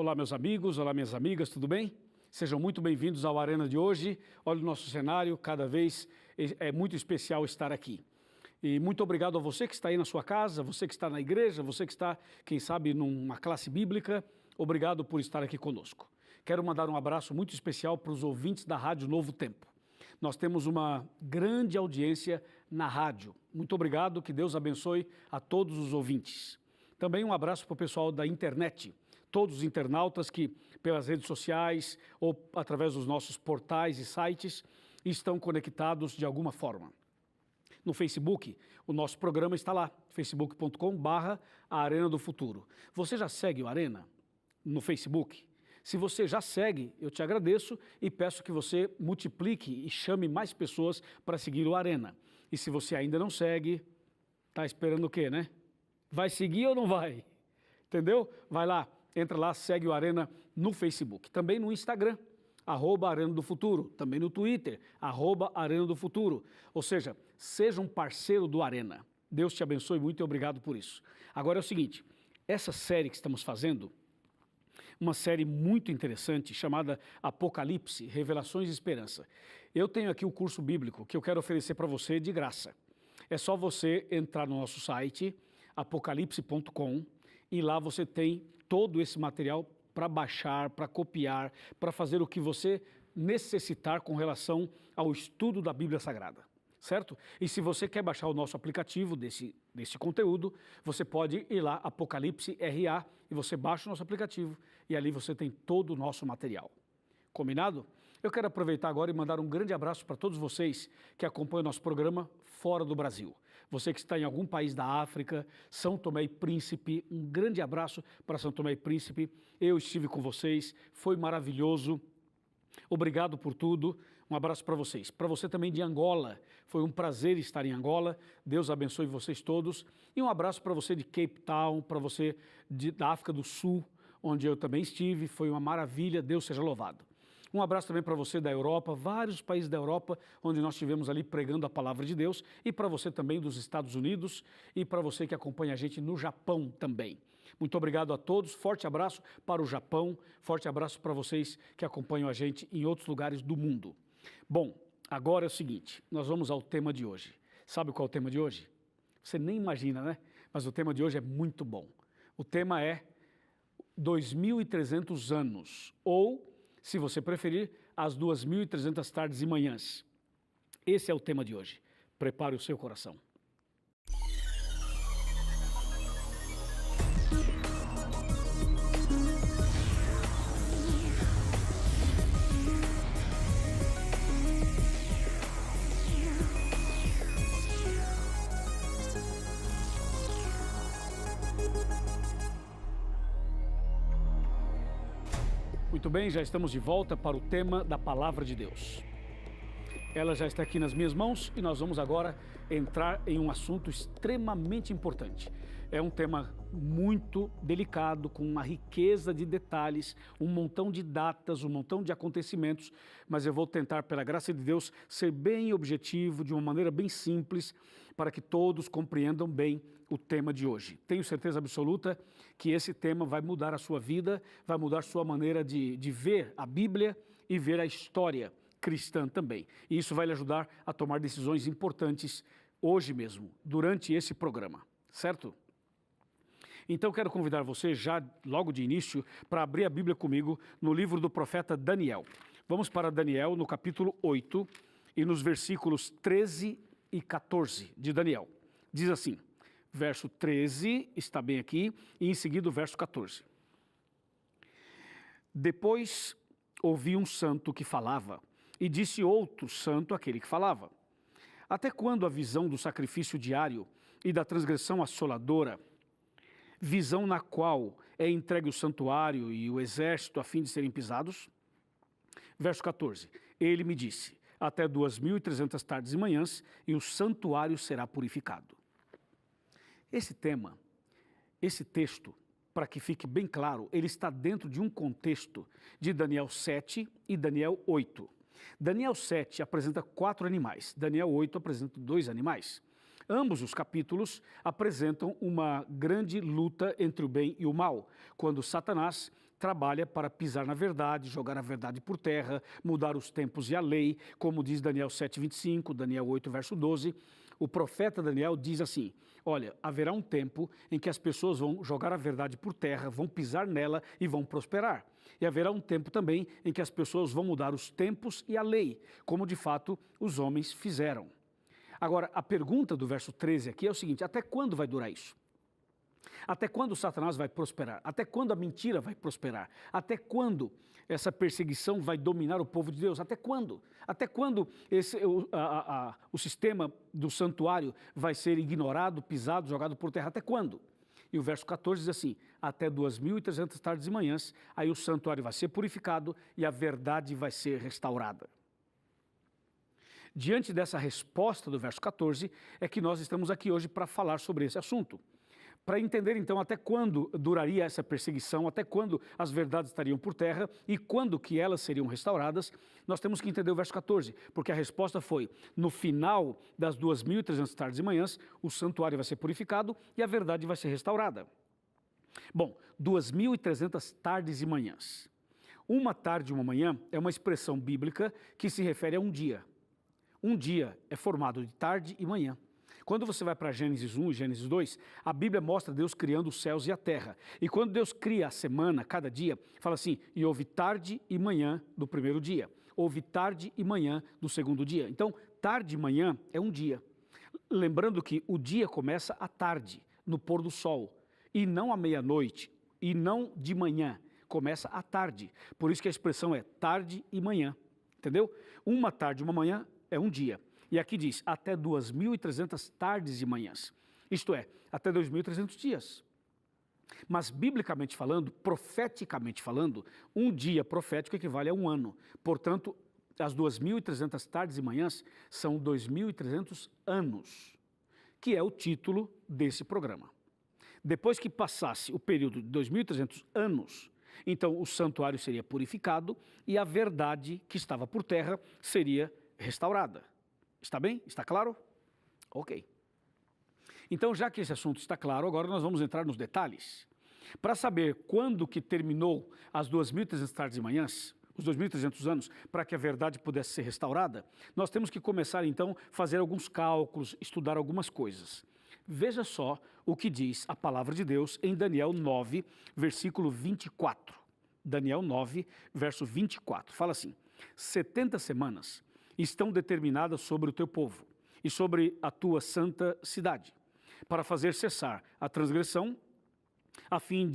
Olá, meus amigos, olá, minhas amigas, tudo bem? Sejam muito bem-vindos ao Arena de hoje. Olha o nosso cenário, cada vez é muito especial estar aqui. E muito obrigado a você que está aí na sua casa, você que está na igreja, você que está, quem sabe, numa classe bíblica. Obrigado por estar aqui conosco. Quero mandar um abraço muito especial para os ouvintes da Rádio Novo Tempo. Nós temos uma grande audiência na rádio. Muito obrigado, que Deus abençoe a todos os ouvintes. Também um abraço para o pessoal da internet, todos os internautas que, pelas redes sociais ou através dos nossos portais e sites, estão conectados de alguma forma. No Facebook, o nosso programa está lá, facebook.com/Arena do Futuro. Você já segue o Arena no Facebook? Se você já segue, eu te agradeço e peço que você multiplique e chame mais pessoas para seguir o Arena. E se você ainda não segue, está esperando o quê, né? Vai seguir ou não vai? Entendeu? Vai lá, entra lá, segue o Arena no Facebook. Também no Instagram, @Arena do Futuro. Também no Twitter, @Arena do Futuro. Ou seja, seja um parceiro do Arena. Deus te abençoe muito e obrigado por isso. Agora é o seguinte, essa série que estamos fazendo, uma série muito interessante chamada Apocalipse, Revelações e Esperança. Eu tenho aqui o curso bíblico que eu quero oferecer para você de graça. É só você entrar no nosso site, apocalipse.com, e lá você tem todo esse material para baixar, para copiar, para fazer o que você necessitar com relação ao estudo da Bíblia Sagrada, certo? E se você quer baixar o nosso aplicativo desse conteúdo, você pode ir lá, Apocalipse RA, e você baixa o nosso aplicativo e ali você tem todo o nosso material. Combinado? Eu quero aproveitar agora e mandar um grande abraço para todos vocês que acompanham o nosso programa fora do Brasil. Você que está em algum país da África, São Tomé e Príncipe, um grande abraço para São Tomé e Príncipe. Eu estive com vocês, foi maravilhoso. Obrigado por tudo. Um abraço para vocês. Para você também de Angola, foi um prazer estar em Angola. Deus abençoe vocês todos. E um abraço para você de Cape Town, para você da África do Sul, onde eu também estive. Foi uma maravilha. Deus seja louvado. Um abraço também para você da Europa, vários países da Europa, onde nós estivemos ali pregando a palavra de Deus, e para você também dos Estados Unidos, e para você que acompanha a gente no Japão também. Muito obrigado a todos, forte abraço para o Japão, forte abraço para vocês que acompanham a gente em outros lugares do mundo. Bom, agora é o seguinte, nós vamos ao tema de hoje. Sabe qual é o tema de hoje? Você nem imagina, né? Mas o tema de hoje é muito bom. O tema é 2.300 anos, ou, se você preferir, as 2.300 tardes e manhãs. Esse é o tema de hoje. Prepare o seu coração. Muito bem, já estamos de volta para o tema da Palavra de Deus. Ela já está aqui nas minhas mãos e nós vamos agora entrar em um assunto extremamente importante. É um tema muito delicado, com uma riqueza de detalhes, um montão de datas, um montão de acontecimentos, mas eu vou tentar, pela graça de Deus, ser bem objetivo, de uma maneira bem simples, para que todos compreendam bem o tema de hoje. Tenho certeza absoluta que esse tema vai mudar a sua vida, vai mudar sua maneira de ver a Bíblia e ver a história cristã também. E isso vai lhe ajudar a tomar decisões importantes hoje mesmo, durante esse programa, certo? Então quero convidar você já logo de início para abrir a Bíblia comigo no livro do profeta Daniel. Vamos para Daniel no capítulo 8 e nos versículos 13 e 14 de Daniel. Diz assim, verso 13 está bem aqui e em seguida o verso 14. Depois ouvi um santo que falava e disse outro santo àquele que falava. Até quando a visão do sacrifício diário e da transgressão assoladora, visão na qual é entregue o santuário e o exército a fim de serem pisados? Verso 14, ele me disse, até 2.300 tardes e manhãs, e o santuário será purificado. Esse tema, esse texto, para que fique bem claro, ele está dentro de um contexto de Daniel 7 e Daniel 8. Daniel 7 apresenta 4 animais, Daniel 8 apresenta 2 animais. Ambos os capítulos apresentam uma grande luta entre o bem e o mal, quando Satanás trabalha para pisar na verdade, jogar a verdade por terra, mudar os tempos e a lei, como diz Daniel 7:25, Daniel 8, verso 12. O profeta Daniel diz assim: olha, haverá um tempo em que as pessoas vão jogar a verdade por terra, vão pisar nela e vão prosperar. E haverá um tempo também em que as pessoas vão mudar os tempos e a lei, como de fato os homens fizeram. Agora, a pergunta do verso 13 aqui é o seguinte: até quando vai durar isso? Até quando Satanás vai prosperar? Até quando a mentira vai prosperar? Até quando essa perseguição vai dominar o povo de Deus? Até quando? Até quando o sistema do santuário vai ser ignorado, pisado, jogado por terra? Até quando? E o verso 14 diz assim: até 2.300 tardes e manhãs, aí o santuário vai ser purificado e a verdade vai ser restaurada. Diante dessa resposta do verso 14, é que nós estamos aqui hoje para falar sobre esse assunto. Para entender, então, até quando duraria essa perseguição, até quando as verdades estariam por terra e quando que elas seriam restauradas, nós temos que entender o verso 14, porque a resposta foi: no final das 2.300 tardes e manhãs, o santuário vai ser purificado e a verdade vai ser restaurada. Bom, 2.300 tardes e manhãs. Uma tarde e uma manhã é uma expressão bíblica que se refere a um dia. Um dia é formado de tarde e manhã. Quando você vai para Gênesis 1 e Gênesis 2, a Bíblia mostra Deus criando os céus e a terra. E quando Deus cria a semana, cada dia, fala assim: e houve tarde e manhã do primeiro dia. Houve tarde e manhã do segundo dia. Então, tarde e manhã é um dia. Lembrando que o dia começa à tarde, no pôr do sol, e não à meia-noite, e não de manhã. Começa à tarde. Por isso que a expressão é tarde e manhã. Entendeu? Uma tarde e uma manhã é um dia. E aqui diz, até 2.300 tardes e manhãs. Isto é, até 2.300 dias. Mas, biblicamente falando, profeticamente falando, um dia profético equivale a um ano. Portanto, as 2.300 tardes e manhãs são 2.300 anos, que é o título desse programa. Depois que passasse o período de 2.300 anos, então o santuário seria purificado e a verdade que estava por terra seria restaurada. Está bem? Está claro? Ok. Então, já que esse assunto está claro, agora nós vamos entrar nos detalhes. Para saber quando que terminou as 2.300 tardes e manhãs, os 2.300 anos, para que a verdade pudesse ser restaurada, nós temos que começar, então, a fazer alguns cálculos, estudar algumas coisas. Veja só o que diz a palavra de Deus em Daniel 9, versículo 24. Daniel 9, verso 24. Fala assim: 70 semanas estão determinadas sobre o teu povo e sobre a tua santa cidade, para fazer cessar a transgressão, a fim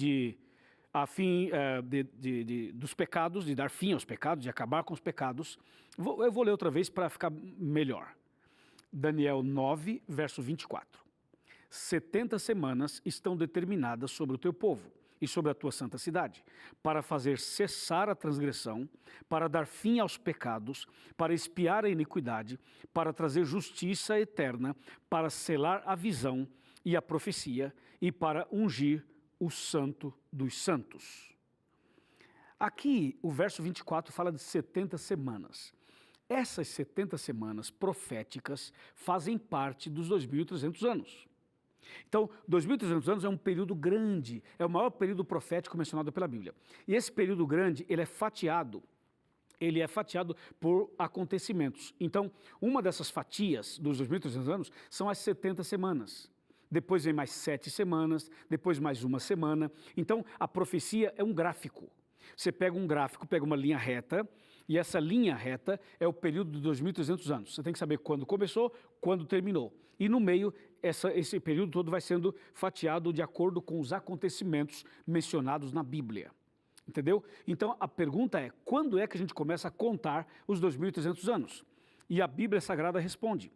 dos pecados, de dar fim aos pecados, de acabar com os pecados. Eu vou ler outra vez para ficar melhor. Daniel 9, verso 24. 70 semanas estão determinadas sobre o teu povo e sobre a tua santa cidade, para fazer cessar a transgressão, para dar fim aos pecados, para expiar a iniquidade, para trazer justiça eterna, para selar a visão e a profecia e para ungir o santo dos santos. Aqui, o verso 24 fala de 70 semanas. Essas 70 semanas proféticas fazem parte dos 2.300 anos. Então, 2.300 anos é um período grande, é o maior período profético mencionado pela Bíblia. E esse período grande, ele é fatiado por acontecimentos. Então, uma dessas fatias dos 2.300 anos são as 70 semanas. Depois vem mais 7 semanas, depois mais uma semana. Então, a profecia é um gráfico. Você pega um gráfico, pega uma linha reta, e essa linha reta é o período de 2.300 anos. Você tem que saber quando começou, quando terminou. E no meio, esse período todo vai sendo fatiado de acordo com os acontecimentos mencionados na Bíblia. Entendeu? Então, a pergunta é, quando é que a gente começa a contar os 2.300 anos? E a Bíblia Sagrada responde.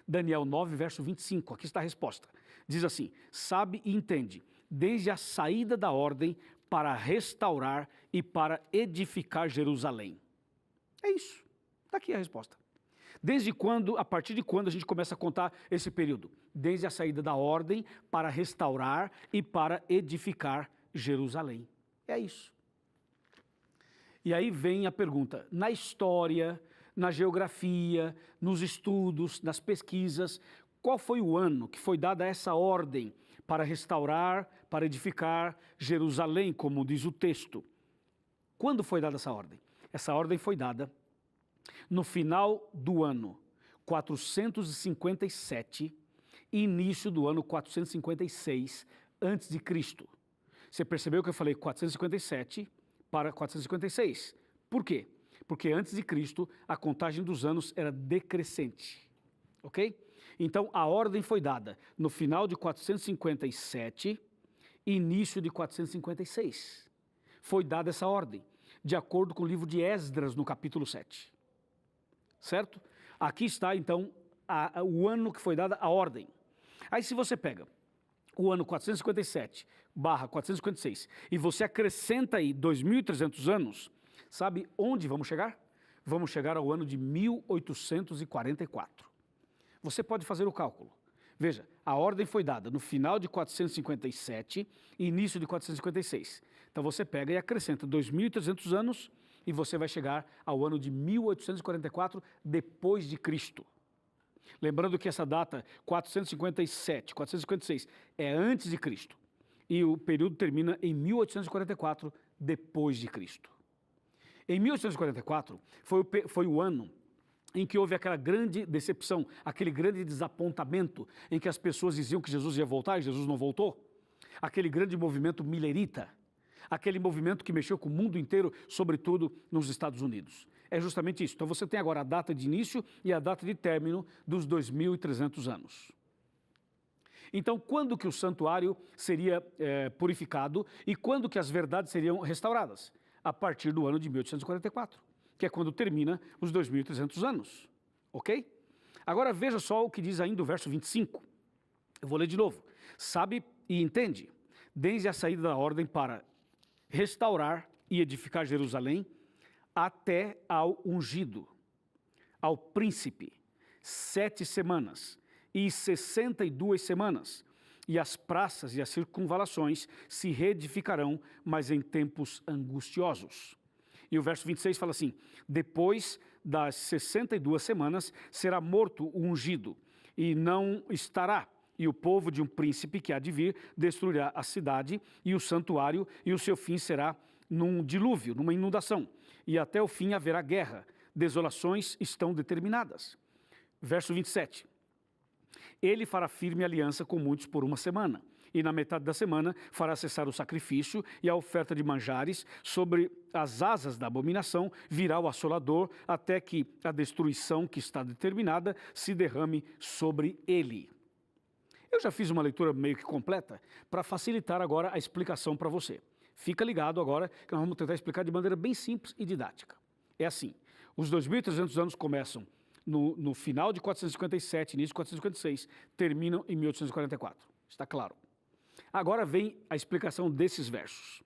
Daniel 9, verso 25, aqui está a resposta. Diz assim: sabe e entende, desde a saída da ordem para restaurar e para edificar Jerusalém. É isso. Está aqui a resposta. Desde quando, a partir de quando a gente começa a contar esse período? Desde a saída da ordem para restaurar e para edificar Jerusalém. É isso. E aí vem a pergunta, na história, na geografia, nos estudos, nas pesquisas, qual foi o ano que foi dada essa ordem para restaurar, para edificar Jerusalém, como diz o texto. Quando foi dada essa ordem? Essa ordem foi dada no final do ano 457, início do ano 456 antes de Cristo. Você percebeu que eu falei 457 para 456? Por quê? Porque antes de Cristo a contagem dos anos era decrescente, ok? Então a ordem foi dada no final de 457, início de 456. Foi dada essa ordem, de acordo com o livro de Esdras no capítulo 7. Certo? Aqui está então o ano que foi dada a ordem. Aí se você pega o ano 457/456 e você acrescenta aí 2.300 anos, sabe onde vamos chegar? Vamos chegar ao ano de 1844. Você pode fazer o cálculo. Veja, a ordem foi dada no final de 457 e início de 456. Então você pega e acrescenta 2.300 anos e você vai chegar ao ano de 1844 depois de Cristo. Lembrando que essa data 457, 456 é antes de Cristo e o período termina em 1844 depois de Cristo. Em 1844 foi o ano em que houve aquela grande decepção, aquele grande desapontamento em que as pessoas diziam que Jesus ia voltar e Jesus não voltou. Aquele grande movimento milerita, aquele movimento que mexeu com o mundo inteiro, sobretudo nos Estados Unidos. É justamente isso. Então você tem agora a data de início e a data de término dos 2.300 anos. Então, quando que o santuário seria purificado e quando que as verdades seriam restauradas? A partir do ano de 1844, que é quando termina os 2.300 anos, ok? Agora veja só o que diz ainda o verso 25. Eu vou ler de novo. Sabe e entende, desde a saída da ordem para restaurar e edificar Jerusalém, até ao ungido, ao príncipe, 7 semanas e 62 semanas, e as praças e as circunvalações se reedificarão, mas em tempos angustiosos. E o verso 26 fala assim: depois das 62 semanas será morto o ungido, e não estará, e o povo de um príncipe que há de vir destruirá a cidade e o santuário, e o seu fim será num dilúvio, numa inundação, e até o fim haverá guerra, desolações estão determinadas. Verso 27. Ele fará firme aliança com muitos por 1 semana, e na metade da semana fará cessar o sacrifício e a oferta de manjares. Sobre as asas da abominação virá o assolador, até que a destruição que está determinada se derrame sobre ele. Eu já fiz uma leitura meio que completa para facilitar agora a explicação para você. Fica ligado agora que nós vamos tentar explicar de maneira bem simples e didática. É assim, os 2.300 anos começam no final de 457, início de 456, terminam em 1844. Está claro? Agora vem a explicação desses versos.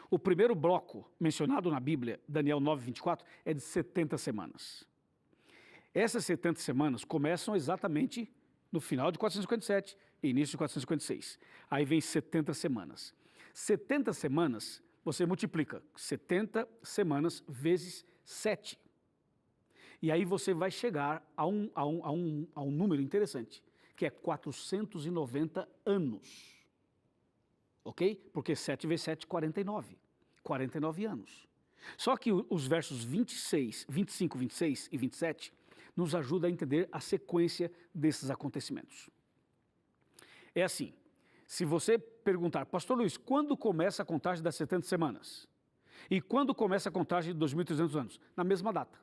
O primeiro bloco mencionado na Bíblia, Daniel 9:24, é de 70 semanas. Essas 70 semanas começam exatamente no final de 457 e início de 456. Aí vem 70 semanas. 70 semanas, você multiplica 70 semanas vezes 7. E aí você vai chegar a um número interessante, que é 490 anos. Ok? Porque 7 vezes 7, 49. 49 anos. Só que os versos 26, 25, 26 e 27 nos ajudam a entender a sequência desses acontecimentos. É assim, se você perguntar, Pastor Luiz, quando começa a contagem das 70 semanas? E quando começa a contagem de 2.300 anos? Na mesma data.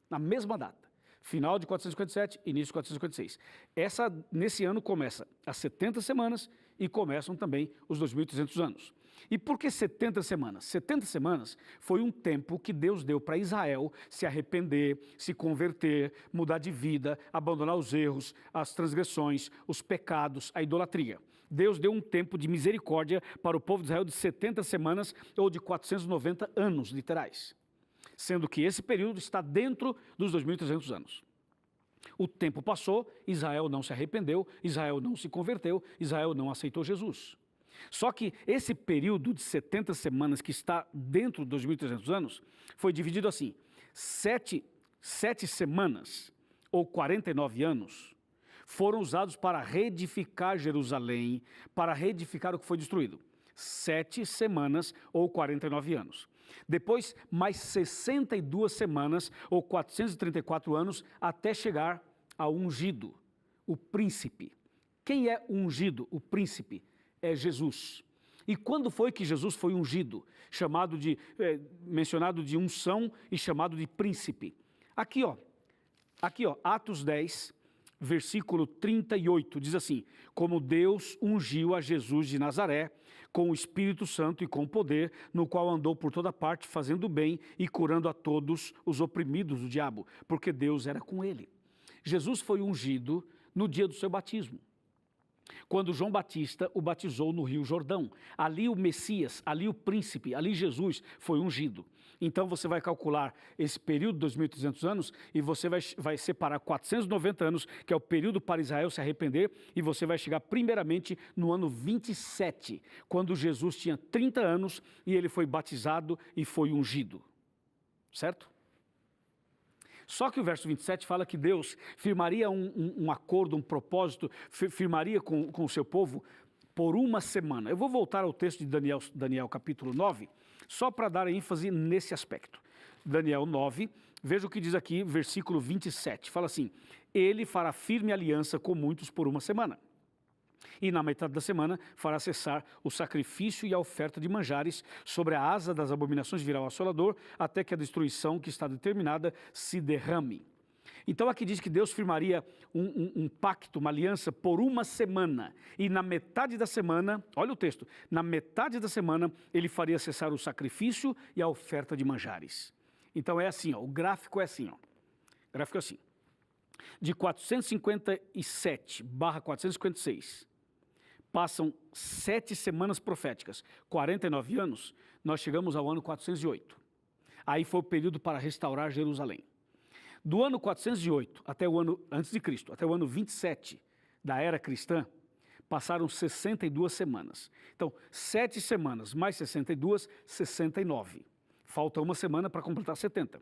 Na mesma data. Final de 457, início de 456. Nesse ano começa as 70 semanas e começam também os 2.300 anos. E por que 70 semanas? 70 semanas foi um tempo que Deus deu para Israel se arrepender, se converter, mudar de vida, abandonar os erros, as transgressões, os pecados, a idolatria. Deus deu um tempo de misericórdia para o povo de Israel de 70 semanas ou de 490 anos literais. Sendo que esse período está dentro dos 2.300 anos. O tempo passou, Israel não se arrependeu, Israel não se converteu, Israel não aceitou Jesus. Só que esse período de 70 semanas que está dentro dos 2.300 anos foi dividido assim: 7 semanas ou 49 anos foram usados para reedificar Jerusalém, para reedificar o que foi destruído. 7 semanas ou 49 anos. Depois, mais 62 semanas ou 434 anos até chegar ao ungido, o príncipe. Quem é o ungido? O príncipe é Jesus. E quando foi que Jesus foi ungido? Mencionado de unção e chamado de príncipe. Aqui, ó, Atos 10, versículo 38, diz assim: como Deus ungiu a Jesus de Nazaré, com o Espírito Santo e com poder, no qual andou por toda parte, fazendo bem e curando a todos os oprimidos do diabo, porque Deus era com ele. Jesus foi ungido no dia do seu batismo, quando João Batista o batizou no Rio Jordão. Ali o Messias, ali o príncipe, ali Jesus foi ungido. Então você vai calcular esse período de 2.300 anos e você vai separar 490 anos, que é o período para Israel se arrepender, e você vai chegar primeiramente no ano 27, quando Jesus tinha 30 anos e ele foi batizado e foi ungido. Certo? Só que o verso 27 fala que Deus firmaria um acordo, um propósito, firmaria com o seu povo por uma semana. Eu vou voltar ao texto de Daniel capítulo 9, só para dar ênfase nesse aspecto. Daniel 9, veja o que diz aqui, versículo 27, fala assim: ele fará firme aliança com muitos por uma semana. E na metade da semana fará cessar o sacrifício e a oferta de manjares, sobre a asa das abominações virá o assolador, até que a destruição que está determinada se derrame. Então aqui diz que Deus firmaria um pacto, uma aliança por uma semana, e na metade da semana, olha o texto, na metade da semana ele faria cessar o sacrifício e a oferta de manjares. Então é assim, ó, o gráfico é assim, ó, o gráfico é assim, de 457/456, passam 7 semanas proféticas, 49 anos, nós chegamos ao ano 408. Aí foi o período para restaurar Jerusalém. Do ano 408 até o ano antes de Cristo, até o ano 27 da era cristã, passaram 62 semanas. Então, 7 semanas mais 62, 69. Falta uma semana para completar 70.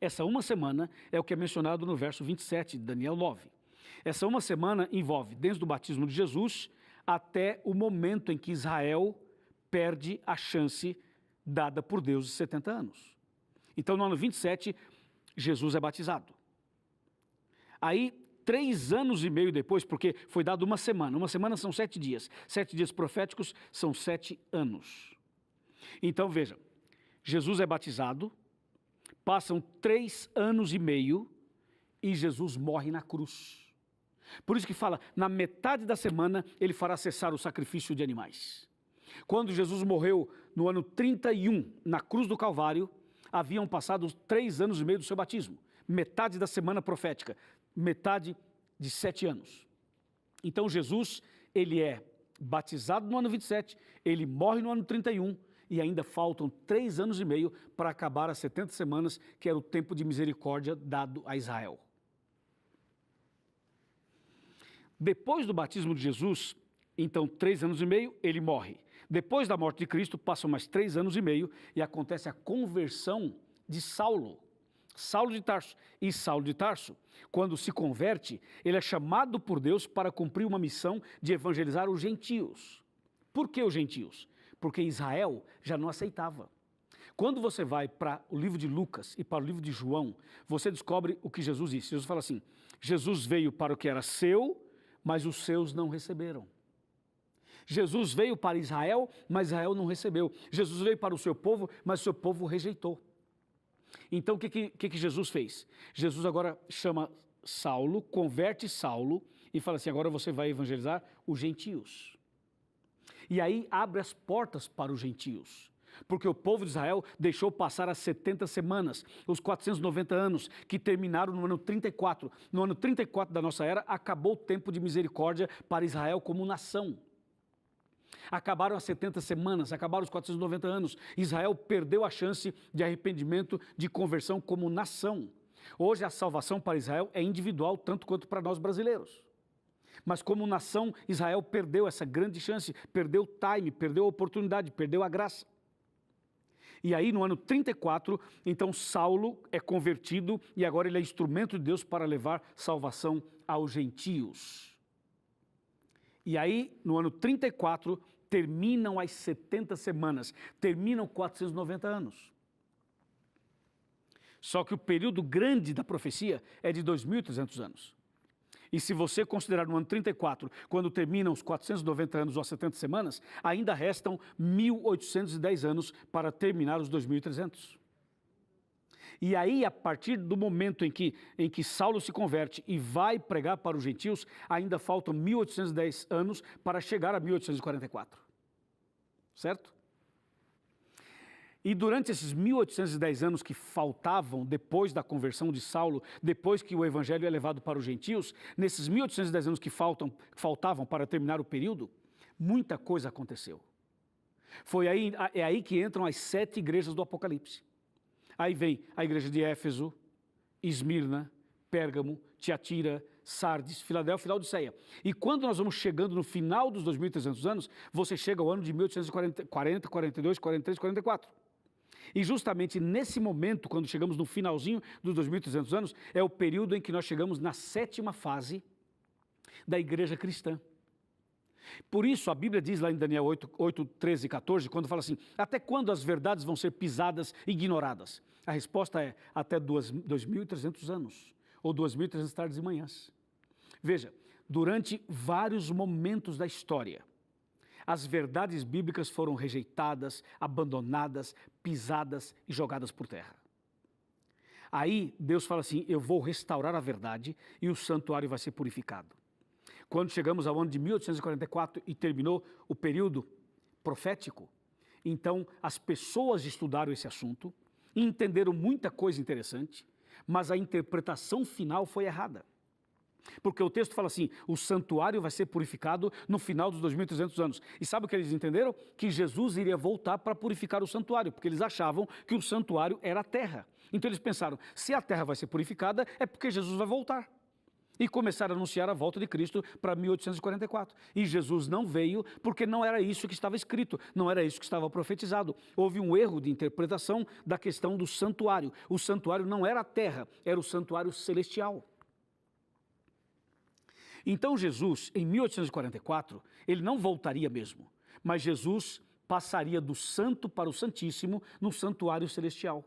Essa uma semana é o que é mencionado no verso 27 de Daniel 9. Essa uma semana envolve desde o batismo de Jesus até o momento em que Israel perde a chance dada por Deus de 70 anos. Então, no ano 27, Jesus é batizado. Aí, 3 anos e meio depois, porque foi dado uma semana são 7 dias. 7 dias proféticos são 7 anos. Então, veja, Jesus é batizado, passam 3 anos e meio e Jesus morre na cruz. Por isso que fala, na metade da semana ele fará cessar o sacrifício de animais. Quando Jesus morreu no ano 31, na cruz do Calvário, haviam passado 3 anos e meio do seu batismo. Metade da semana profética, metade de 7 anos. Então Jesus, ele é batizado no ano 27, ele morre no ano 31 e ainda faltam 3 anos e meio para acabar as 70 semanas, que era o tempo de misericórdia dado a Israel. Depois do batismo de Jesus, então 3 anos e meio, ele morre. Depois da morte de Cristo, passam mais 3 anos e meio e acontece a conversão de Saulo de Tarso. E Saulo de Tarso, quando se converte, ele é chamado por Deus para cumprir uma missão de evangelizar os gentios. Por que os gentios? Porque Israel já não aceitava. Quando você vai para o livro de Lucas e para o livro de João, você descobre o que Jesus disse. Jesus fala assim, Jesus veio para o que era seu, mas os seus não receberam. Jesus veio para Israel, mas Israel não recebeu. Jesus veio para o seu povo, mas o seu povo rejeitou. Então o que Jesus fez? Jesus agora chama Saulo, converte Saulo e fala assim, agora você vai evangelizar os gentios. E aí abre as portas para os gentios. Porque o povo de Israel deixou passar as 70 semanas, os 490 anos, que terminaram no ano 34. No ano 34 da nossa era, acabou o tempo de misericórdia para Israel como nação. Acabaram as 70 semanas, acabaram os 490 anos. Israel perdeu a chance de arrependimento, de conversão como nação. Hoje a salvação para Israel é individual, tanto quanto para nós brasileiros. Mas como nação, Israel perdeu essa grande chance, perdeu o time, perdeu a oportunidade, perdeu a graça. E aí, no ano 34, então Saulo é convertido e agora ele é instrumento de Deus para levar salvação aos gentios. E aí, no ano 34, terminam as 70 semanas, terminam 490 anos. Só que o período grande da profecia é de 2.300 anos. E se você considerar no ano 34, quando terminam os 490 anos ou as 70 semanas, ainda restam 1.810 anos para terminar os 2.300. E aí, a partir do momento em que Saulo se converte e vai pregar para os gentios, ainda faltam 1.810 anos para chegar a 1.844. Certo? E durante esses 1.810 anos que faltavam depois da conversão de Saulo, depois que o evangelho é levado para os gentios, nesses 1.810 anos que faltavam para terminar o período, muita coisa aconteceu. É aí que entram as 7 igrejas do Apocalipse. Aí vem a igreja de Éfeso, Esmirna, Pérgamo, Tiatira, Sardes, Filadélfia e Laodiceia. E quando nós vamos chegando no final dos 2.300 anos, você chega ao ano de 1840, 42, 43, 44. E justamente nesse momento, quando chegamos no finalzinho dos 2.300 anos, é o período em que nós chegamos na 7ª fase da igreja cristã. Por isso, a Bíblia diz lá em Daniel 8, 13 e 14, quando fala assim, até quando as verdades vão ser pisadas e ignoradas? A resposta é, até 2.300 anos, ou 2.300 tardes e manhãs. Veja, durante vários momentos da história, as verdades bíblicas foram rejeitadas, abandonadas, pisadas e jogadas por terra. Aí Deus fala assim, eu vou restaurar a verdade e o santuário vai ser purificado. Quando chegamos ao ano de 1844 e terminou o período profético, então as pessoas estudaram esse assunto e entenderam muita coisa interessante, mas a interpretação final foi errada. Porque o texto fala assim, o santuário vai ser purificado no final dos 2.300 anos. E sabe o que eles entenderam? Que Jesus iria voltar para purificar o santuário, porque eles achavam que o santuário era a terra. Então eles pensaram, se a terra vai ser purificada, é porque Jesus vai voltar. E começaram a anunciar a volta de Cristo para 1844. E Jesus não veio porque não era isso que estava escrito, não era isso que estava profetizado. Houve um erro de interpretação da questão do santuário. O santuário não era a terra, era o santuário celestial. Então Jesus, em 1844, ele não voltaria mesmo, mas Jesus passaria do santo para o santíssimo no santuário celestial,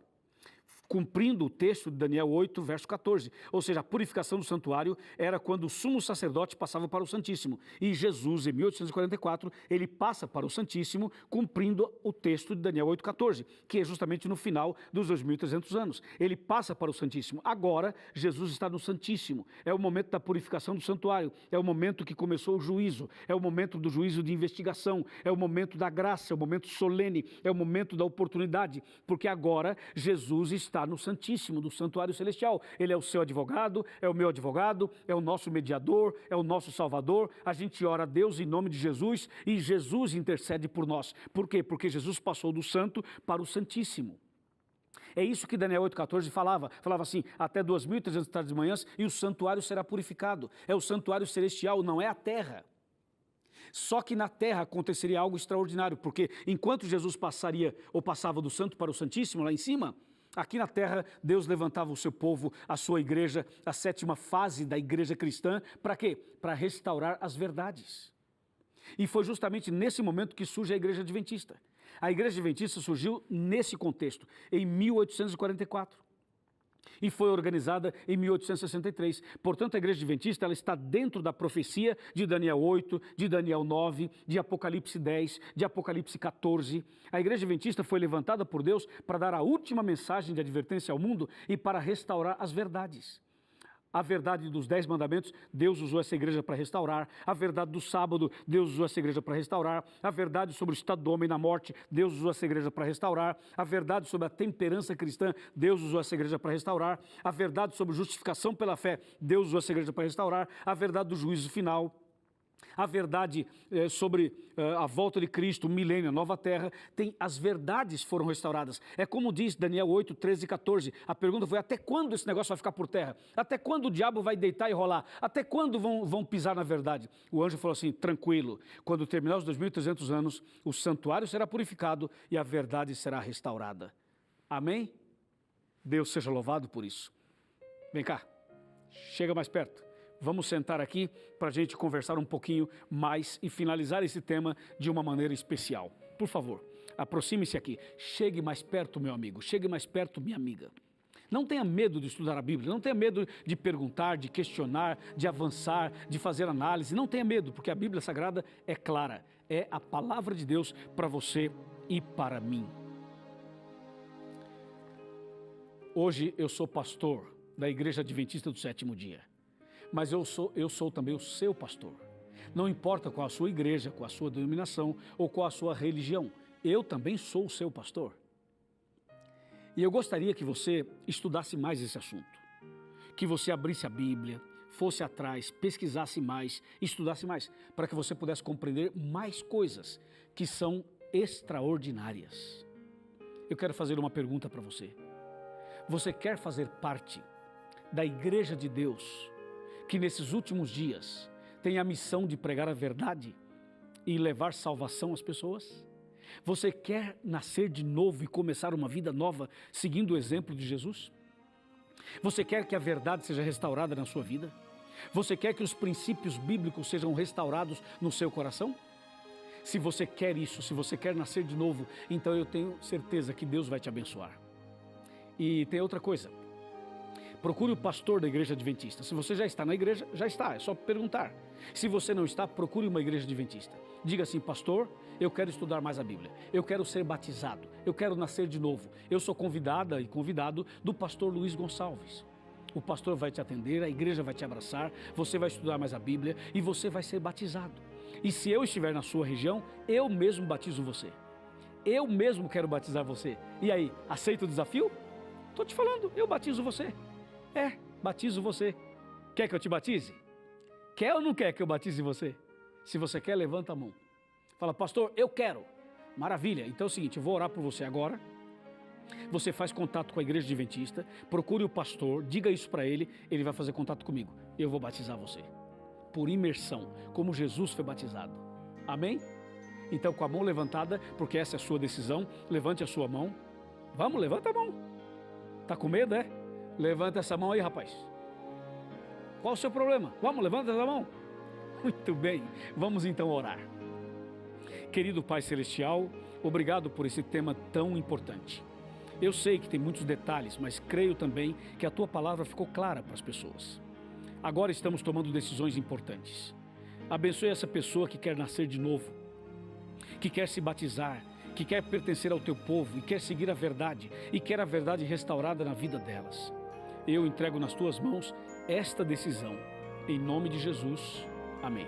cumprindo o texto de Daniel 8, verso 14. Ou seja, a purificação do santuário era quando o sumo sacerdote passava para o Santíssimo. E Jesus, em 1844, ele passa para o Santíssimo, cumprindo o texto de Daniel 8, 14, que é justamente no final dos 2.300 anos. Ele passa para o Santíssimo. Agora, Jesus está no Santíssimo. É o momento da purificação do santuário. É o momento que começou o juízo. É o momento do juízo de investigação. É o momento da graça. É o momento solene. É o momento da oportunidade. Porque agora, Jesus está no Santíssimo, do Santuário Celestial. Ele é o seu advogado, é o meu advogado, é o nosso mediador, é o nosso Salvador. A gente ora a Deus em nome de Jesus e Jesus intercede por nós. Por quê? Porque Jesus passou do Santo para o Santíssimo. É isso que Daniel 8,14 falava assim, até 2.300 tardes de manhãs e o santuário será purificado. É o santuário celestial, não é a terra. Só que na terra aconteceria algo extraordinário, porque enquanto Jesus passaria ou passava do Santo para o Santíssimo lá em cima, aqui na terra, Deus levantava o seu povo, a sua igreja, a 7ª fase da igreja cristã, para quê? Para restaurar as verdades. E foi justamente nesse momento que surge a igreja adventista. A igreja adventista surgiu nesse contexto, em 1844. E foi organizada em 1863. Portanto, a igreja adventista ela está dentro da profecia de Daniel 8, de Daniel 9, de Apocalipse 10, de Apocalipse 14. A igreja adventista foi levantada por Deus para dar a última mensagem de advertência ao mundo e para restaurar as verdades. A verdade dos 10 mandamentos, Deus usou essa igreja para restaurar. A verdade do sábado, Deus usou essa igreja para restaurar. A verdade sobre o estado do homem na morte, Deus usou essa igreja para restaurar. A verdade sobre a temperança cristã, Deus usou essa igreja para restaurar. A verdade sobre justificação pela fé, Deus usou essa igreja para restaurar. A verdade do juízo final. A verdade sobre a volta de Cristo, o milênio, a nova terra, as verdades foram restauradas. É como diz Daniel 8, 13 e 14. A pergunta foi: até quando esse negócio vai ficar por terra? Até quando o diabo vai deitar e rolar? Até quando vão pisar na verdade? O anjo falou assim: tranquilo, quando terminar os 2.300 anos, o santuário será purificado e a verdade será restaurada. Amém? Deus seja louvado por isso. Vem cá, chega mais perto. Vamos sentar aqui para a gente conversar um pouquinho mais e finalizar esse tema de uma maneira especial. Por favor, aproxime-se aqui. Chegue mais perto, meu amigo. Chegue mais perto, minha amiga. Não tenha medo de estudar a Bíblia. Não tenha medo de perguntar, de questionar, de avançar, de fazer análise. Não tenha medo, porque a Bíblia Sagrada é clara. É a palavra de Deus para você e para mim. Hoje eu sou pastor da Igreja Adventista do Sétimo Dia. Mas eu sou também o seu pastor. Não importa qual a sua igreja, qual a sua denominação ou qual a sua religião, eu também sou o seu pastor. E eu gostaria que você estudasse mais esse assunto, que você abrisse a Bíblia, fosse atrás, pesquisasse mais, estudasse mais, para que você pudesse compreender mais coisas que são extraordinárias. Eu quero fazer uma pergunta para você. Você quer fazer parte da Igreja de Deus, que nesses últimos dias tem a missão de pregar a verdade e levar salvação às pessoas? Você quer nascer de novo e começar uma vida nova seguindo o exemplo de Jesus? Você quer que a verdade seja restaurada na sua vida? Você quer que os princípios bíblicos sejam restaurados no seu coração? Se você quer isso, se você quer nascer de novo, então eu tenho certeza que Deus vai te abençoar. E tem outra coisa. Procure o pastor da Igreja Adventista. Se você já está na igreja, já está, é só perguntar. Se você não está, procure uma Igreja Adventista. Diga assim: pastor, eu quero estudar mais a Bíblia, eu quero ser batizado, eu quero nascer de novo. Eu sou convidada e convidado do pastor Luiz Gonçalves. O pastor vai te atender, a igreja vai te abraçar, você vai estudar mais a Bíblia e você vai ser batizado. E se eu estiver na sua região, eu mesmo batizo você. Eu mesmo quero batizar você. E aí, aceita o desafio? Estou te falando, eu batizo você. Batizo você. Quer que eu te batize? Quer ou não quer que eu batize você? Se você quer, levanta a mão. Fala: pastor, eu quero. Maravilha. Então é o seguinte, eu vou orar por você agora. Você faz contato com a Igreja Adventista, procure o pastor, diga isso para ele, ele vai fazer contato comigo. Eu vou batizar você. Por imersão, como Jesus foi batizado. Amém? Então, com a mão levantada, porque essa é a sua decisão, levante a sua mão. Vamos, levanta a mão. Tá com medo, é? Levanta essa mão aí, rapaz. Qual o seu problema? Vamos, levanta essa mão. Muito bem, vamos então orar. Querido Pai Celestial, obrigado por esse tema tão importante. Eu sei que tem muitos detalhes, mas creio também que a Tua palavra ficou clara para as pessoas. Agora estamos tomando decisões importantes. Abençoe essa pessoa que quer nascer de novo, que quer se batizar, que quer pertencer ao Teu povo e quer seguir a verdade e quer a verdade restaurada na vida delas. Eu entrego nas Tuas mãos esta decisão. Em nome de Jesus. Amém.